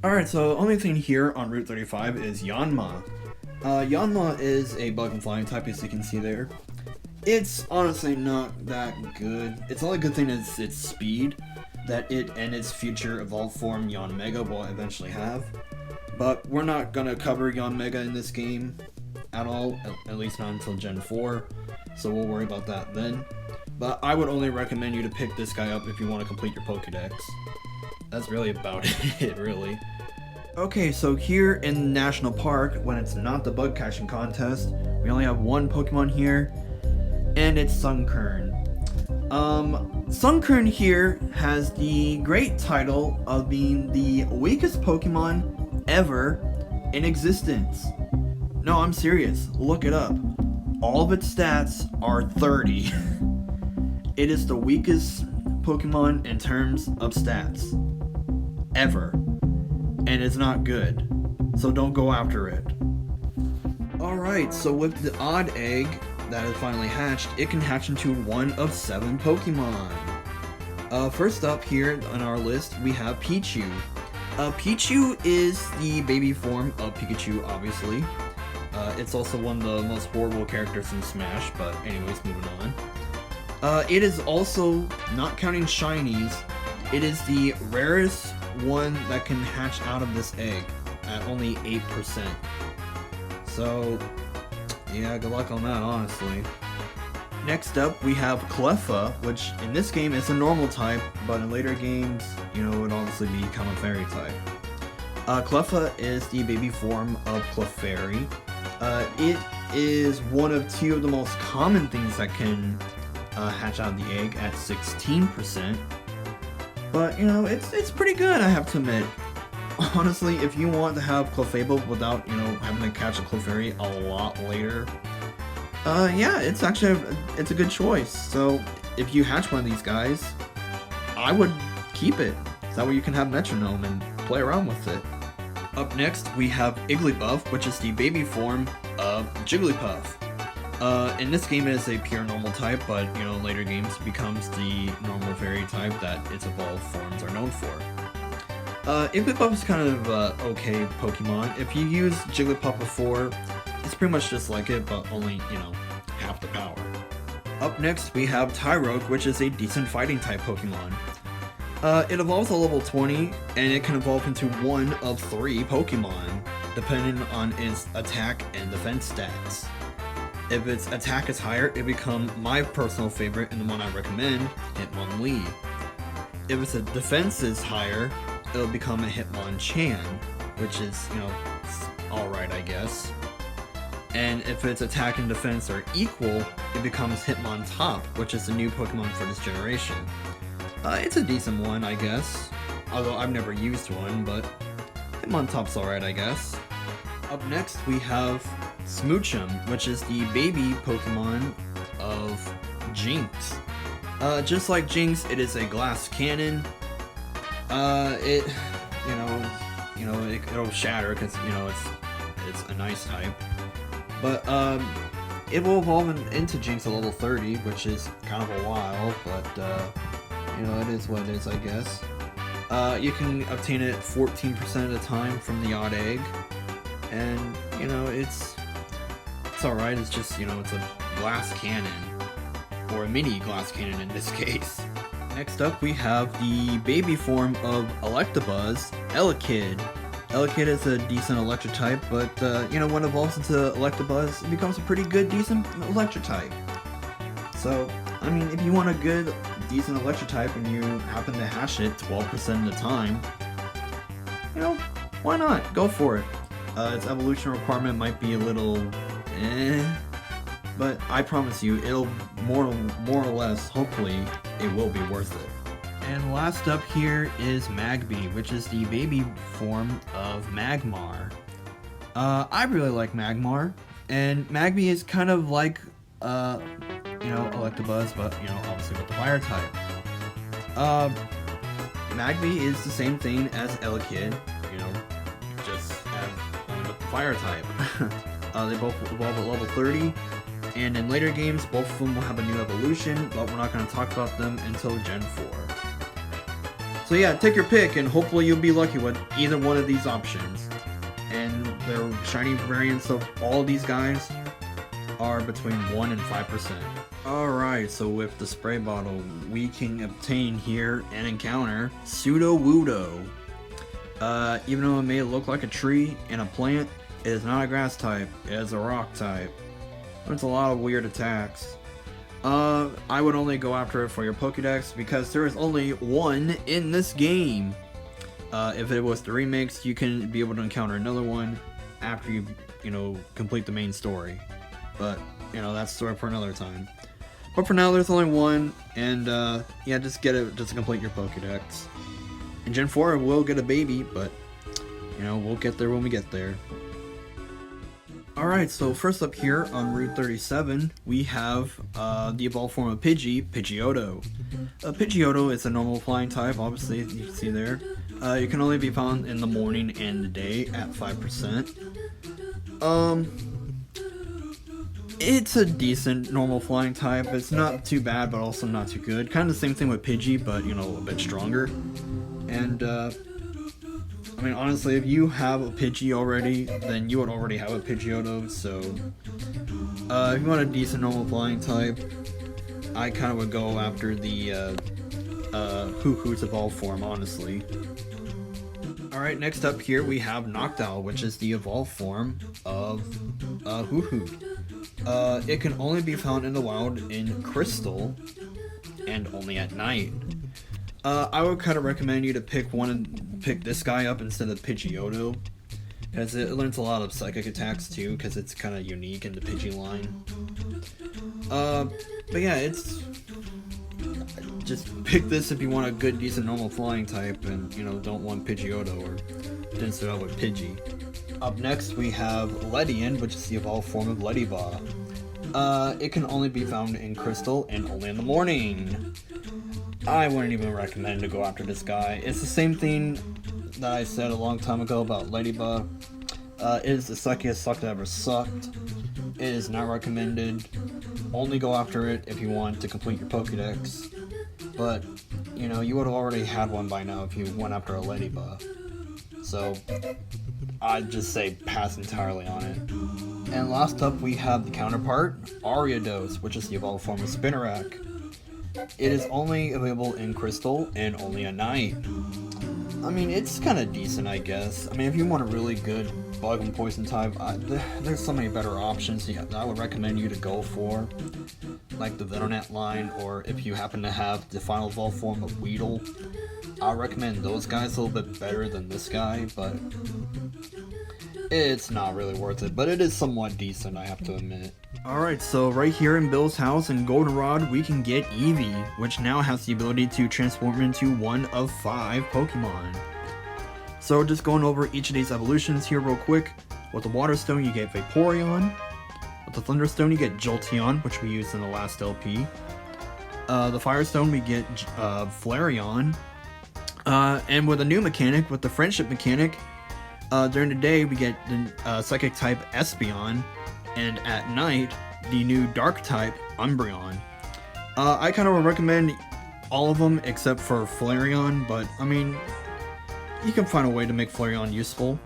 Alright, so the only thing here on Route 35 is Yanma. Yanma is a bug and flying type, as you can see there. It's honestly not that good. Its only good thing is its speed, that it and its future evolved form Yanmega will eventually have. But we're not gonna cover Yanmega in this game at all, at least not until Gen 4, so we'll worry about that then. But I would only recommend you to pick this guy up if you want to complete your Pokédex. That's really about it, really. Okay, so here in National Park, when it's not the bug catching contest, we only have one Pokemon here, and it's Sunkern. Sunkern here has the great title of being the weakest Pokemon ever in existence. No, I'm serious. Look it up. All of its stats are 30. It is the weakest Pokemon in terms of stats ever, and it's not good, so don't go after it. Alright, so with the odd egg that has finally hatched, it can hatch into one of 7 Pokemon. First up here on our list, we have Pichu. Pichu is the baby form of Pikachu, obviously. It's also one of the most horrible characters in Smash, but anyways, moving on. It is also, not counting shinies, it is the rarest one that can hatch out of this egg at only 8%. So, yeah, good luck on that, honestly. Next up, we have Cleffa, which in this game is a normal type, but in later games, you know, it would obviously become a fairy type. Cleffa is the baby form of Clefairy. It is one of 2 of the most common things that can hatch out of the egg at 16%. But, you know, it's pretty good, I have to admit. Honestly, if you want to have Clefable without, you know, having to catch a Clefairy a lot later, yeah, it's actually it's a good choice. So, if you hatch one of these guys, I would keep it. That way you can have Metronome and play around with it. Up next, we have Igglybuff, which is the baby form of Jigglypuff. In this game it is a pure normal type, but you know, in later games it becomes the normal fairy type that its evolved forms are known for. Igglybuff is kind of okay Pokemon. If you use Jigglypuff before, it's pretty much just like it, but only, you know, half the power. Up next we have Tyrogue, which is a decent fighting type Pokemon. It evolves at level 20, and it can evolve into one of 3 Pokemon, depending on its attack and defense stats. If its attack is higher, it becomes my personal favorite and the one I recommend, Hitmonlee. If its defense is higher, it'll become a Hitmonchan, which is, you know, alright, I guess. And if its attack and defense are equal, it becomes Hitmontop, which is the new Pokemon for this generation. It's a decent one, I guess. Although I've never used one, but Hitmontop's alright, I guess. Up next, we have Smoochum, which is the baby Pokemon of Jinx. Just like Jinx, it is a glass cannon. It'll shatter because, you know, it's a nice type. But it will evolve into Jinx at level 30, which is kind of a while, but you know, it is what it is, I guess. You can obtain it 14% of the time from the odd egg, and you know, it's alright. It's just, you know, it's a glass cannon, or a mini glass cannon in this case. Next up, we have the baby form of Electabuzz, Elekid. Elekid is a decent electric type, but you know, when it evolves into Electabuzz, it becomes a pretty good, decent electric type. So, I mean, if you want a good, decent electric type and you happen to hatch it 12% of the time, you know, why not? Go for it. Its evolution requirement might be a little but I promise you, it'll more or less, hopefully, it will be worth it. And last up here is Magby, which is the baby form of Magmar. I really like Magmar, and Magby is kind of like, you know, Electabuzz, but, you know, obviously with the fire type. Magby is the same thing as Elekid, you know, just only with the fire type. They both evolve at level 30, and in later games, both of them will have a new evolution, but we're not going to talk about them until Gen 4. So yeah, take your pick and hopefully you'll be lucky with either one of these options. And their shiny variants of all these guys are between 1 and 5%. Alright, so with the spray bottle, we can obtain here and encounter Sudowoodo. Even though it may look like a tree and a plant, it is not a grass type, it is a rock type. It's a lot of weird attacks. I would only go after it for your Pokédex because there is only one in this game. If it was the remakes, you can be able to encounter another one after you complete the main story. But, that's a story for another time. But for now, there's only one, and yeah, just get it just to complete your Pokédex. In Gen 4, we'll get a baby, but, we'll get there when we get there. Alright, so first up here on Route 37, we have the evolved form of Pidgeotto. Pidgeotto is a normal flying type, obviously, you can see there. It can only be found in the morning and the day at 5%. It's a decent normal flying type. It's not too bad, but also not too good. Kind of the same thing with Pidgey, but, a bit stronger. And, I mean, honestly, if you have a Pidgey already, then you would already have a Pidgeotto, so if you want a decent normal flying type, I kind of would go after the Hoo-Hoo's evolved form, honestly. Alright, next up here we have Noctowl, which is the evolved form of Hoo-Hoo. It can only be found in the wild in Crystal, and only at night. I would kind of recommend you to pick this guy up instead of Pidgeotto, because it learns a lot of psychic attacks too, because it's kind of unique in the Pidgey line. But yeah, just pick this if you want a good, decent, normal flying type, and don't want Pidgeotto or didn't start out with Pidgey. Up next we have Ledian, which is the evolved form of Ledybah. It can only be found in Crystal and only in the morning. I wouldn't even recommend to go after this guy. It's the same thing that I said a long time ago about Ledybah. It is the suckiest suck that ever sucked. It is not recommended. Only go after it if you want to complete your Pokédex. But, you would have already had one by now if you went after a Ledybah. So, I'd just say pass entirely on it. And last up we have the counterpart, Ariados, which is the evolved form of Spinarak. It is only available in Crystal and only at night. I mean, it's kind of decent, I guess. I mean, if you want a really good bug and poison type, there's so many better options I would recommend you to go for. Like the Venonat line, or if you happen to have the final evolved form of Weedle, I'll recommend those guys a little bit better than this guy, but it's not really worth it. But it is somewhat decent, I have to admit. Alright, so right here in Bill's house in Goldenrod, we can get Eevee, which now has the ability to transform into one of 5 Pokemon. So just going over each of these evolutions here real quick. With the Water Stone, you get Vaporeon. With the Thunderstone, you get Jolteon, which we used in the last LP. The Fire Stone, we get Flareon. And with a new mechanic, with the Friendship mechanic, during the day, we get the Psychic type Espeon. And at night, the new Dark type Umbreon. I kind of would recommend all of them except for Flareon, but I mean, you can find a way to make Flareon useful.